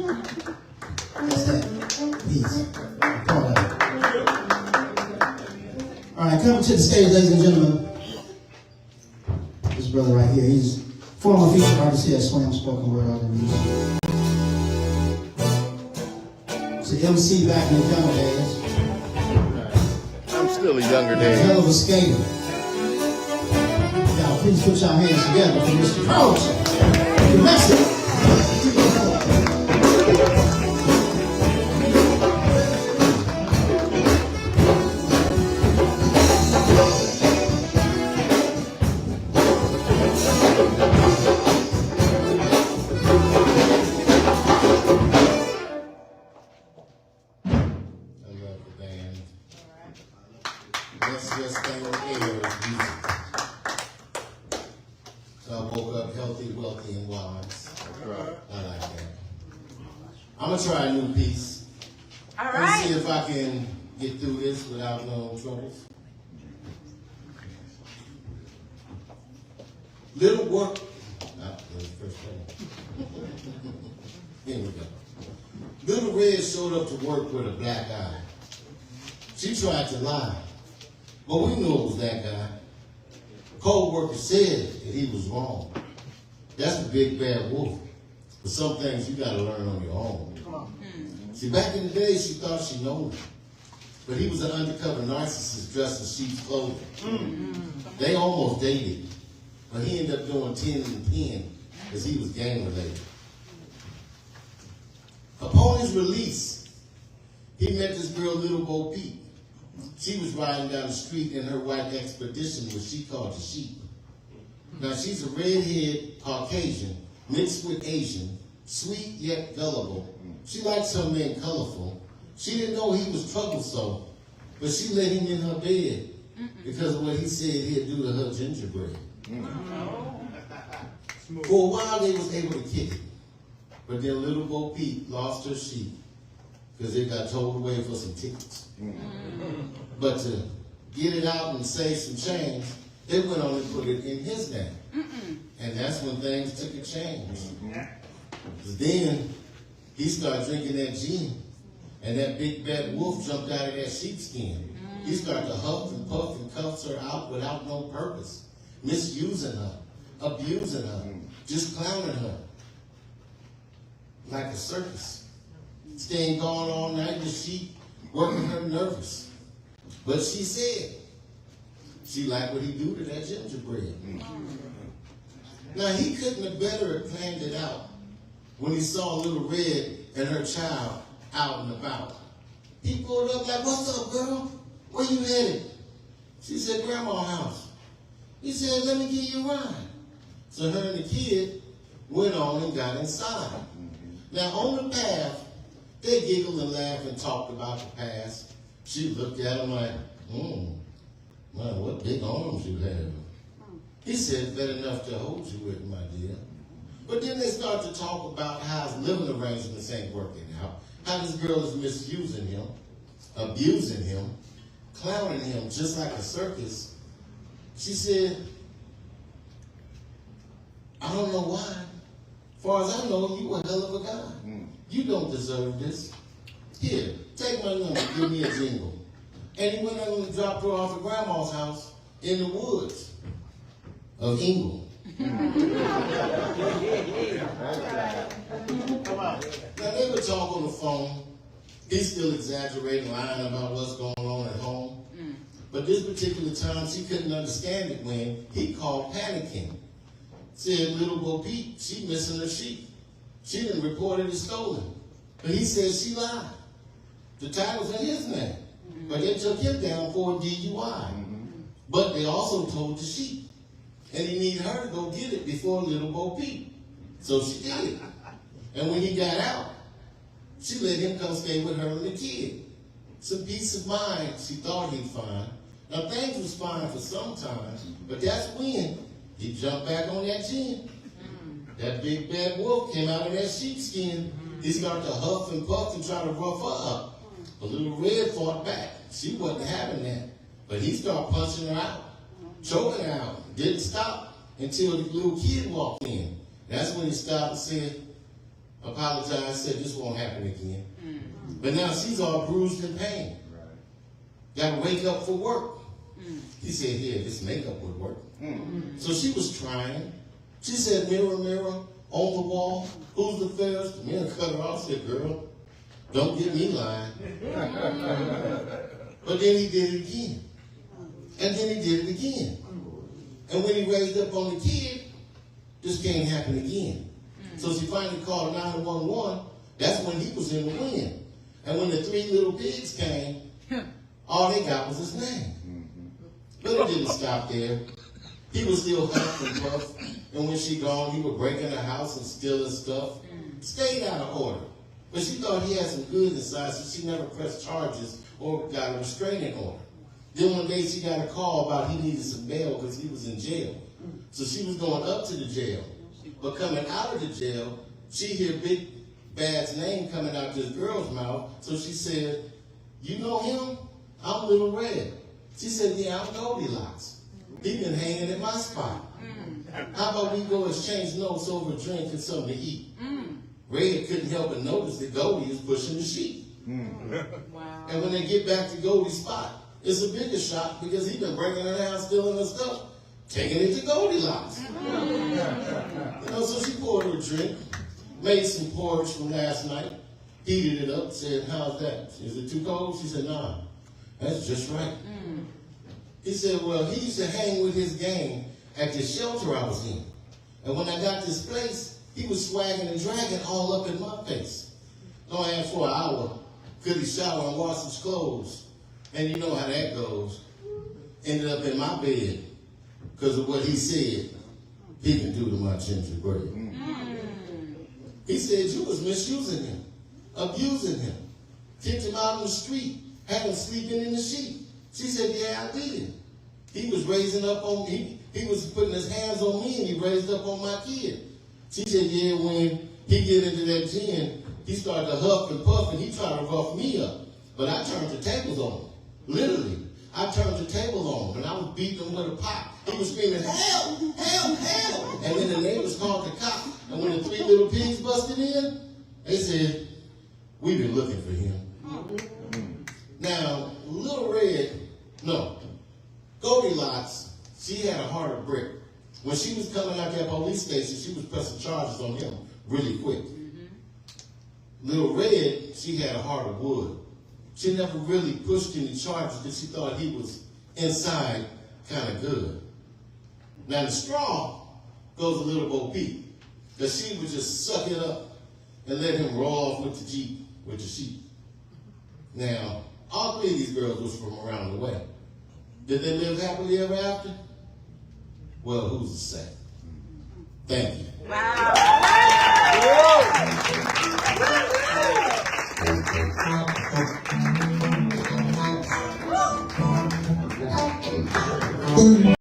That's that. Peace. All right, coming to the stage, ladies and gentlemen. This brother right here, he's former feature artist here at Slam Spoken Word Art and Music. It's an MC back in the younger days. I'm still a younger day. Hell of a skater. Y'all, please put your hands together for Mr. CarltonTheMessenger. Let's just stay on air as music. So I woke up healthy, wealthy, and wise. Right. I like that. I'm going to try a new piece. All right. Let's see if I can get through this without no troubles. Little work. That was the first one. Here we go. Little Red showed up to work with a black eye. She tried to lie. But we knew it was that guy. Co-worker said that he was wrong. That's the big bad wolf. But some things you gotta learn on your own. See, back in the day, she thought she knew him. But he was an undercover narcissist dressed in sheep's clothing. They almost dated. But he ended up doing 10 and 10 because he was gang related. Upon his release, he met this girl, Little Bo Peep. She was riding down the street in her white expedition, which she called the sheep. Now, she's a redhead Caucasian, mixed with Asian, sweet yet gullible. She likes her men colorful. She didn't know he was troublesome, but she let him in her bed because of what he said he'd do to her gingerbread. For a while, they was able to kick it. But then Little Bo Peep lost her sheep because it got towed away for some tickets. But to get it out and save some change, they went on and put it in his name. And that's when things took a change. Because then he started drinking that gin, and that big bad wolf jumped out of that sheepskin. He started to huff and puff and cuss her out without no purpose, misusing her, abusing her, just clowning her. Like a circus. Staying gone all night with sheep, working her nervous. But she said she liked what he do to that gingerbread. Now he couldn't have better have planned it out when he saw Little Red and her child out and about. He pulled up like, "What's up, girl? Where you headed?" She said, "Grandma's house." He said, "Let me give you a ride." So her and the kid went on and got inside. Now on the path, they giggled and laughed and talked about the past. She looked at him like, man, what big arms you have. He said, "That enough to hold you with, my dear." But then they start to talk about how his living arrangements ain't working out, how this girl is misusing him, abusing him, clowning him just like a circus. She said, "I don't know why. As far as I know, you a hell of a guy. You don't deserve this. Here, take my number, give me a jingle." And he went on and dropped her off at Grandma's house in the woods of Ingle. Now, they would talk on the phone. He's still exaggerating, lying about what's going on at home. But this particular time, she couldn't understand it when he called panicking. Said, "Little Bo Peep, she missing her sheep. She didn't report it as stolen." But he said she lied. The title's in his name. But they took him down for a DUI. But they also told the sheep. And he needed her to go get it before Little Bo Peep. So she did. And when he got out, she let him come stay with her and the kid. Some peace of mind she thought he'd find. Now things was fine for some time, but that's when he jumped back on that gin. That big bad wolf came out of that sheepskin. He started to huff and puff and try to rough her up. But Little Red fought back. She wasn't having that. But he started punching her out, choking her out. Didn't stop until the little kid walked in. That's when he stopped and said, apologized, said this won't happen again. But now she's all bruised in pain. Got to wake up for work. He said, yeah, this makeup would work. So she was trying. She said, mirror, mirror, on the wall, who's the fairest? The mirror cut her off, said, girl, don't get me lying. But then he did it again. And then he did it again. And when he raised up on the kid, this can't happen again. So she finally called 911. That's when he was in the wind. And when the 3 little pigs came, all they got was his name. But it didn't stop there. He was still huffed and puffed. And when she gone, he would break in the house and steal his stuff. Stayed out of order. But she thought he had some good inside, so she never pressed charges or got a restraining order. Then one day she got a call about he needed some bail because he was in jail. So she was going up to the jail. But coming out of the jail, she hear Big Bad's name coming out this girl's mouth. So she said, you know him? I'm Little Red. She said, yeah, I'm Goldilocks. He been hanging at my spot. How about we go exchange notes over a drink and something to eat? Red couldn't help but notice that Goldie is pushing the sheep. Wow. And when they get back to Goldie's spot, it's a bigger shock because he's been breaking her down, stealing her stuff, taking it to Goldilocks. So she poured her a drink, made some porridge from last night, heated it up, said, how's that? Is it too cold? She said, nah, that's just right. He said, well, he used to hang with his gang at the shelter I was in. And when I got this place, he was swagging and dragging all up in my face. So I asked for an hour. Could he shower and wash his clothes? And you know how that goes. Ended up in my bed because of what he said he can do to my gingerbread. He said you was misusing him, abusing him, kicked him out on the street, had him sleeping in the sheet. She said, yeah, I did. He was raising up on me. He was putting his hands on me and he raised up on my kid. She said, yeah, when he get into that gin, he started to huff and puff and he tried to rough me up. But I turned the tables on him. Literally. I turned the table on him and I was beating him with a pot. He was screaming, help, help, help. And then the neighbors called the cop. And when the 3 little pigs busted in, they said, we've been looking for him. Now, Goldilocks, she had a heart of brick. When she was coming out that police station, she was pressing charges on him really quick. Little Red, she had a heart of wood. She never really pushed any charges because she thought he was inside kind of good. Now the straw goes a little Bo Peep, because she would just suck it up and let him roll off with the Jeep, with the sheep. Now, all 3 of these girls was from around the way. Did they live happily ever after? Well, who's to say? Thank you. Wow.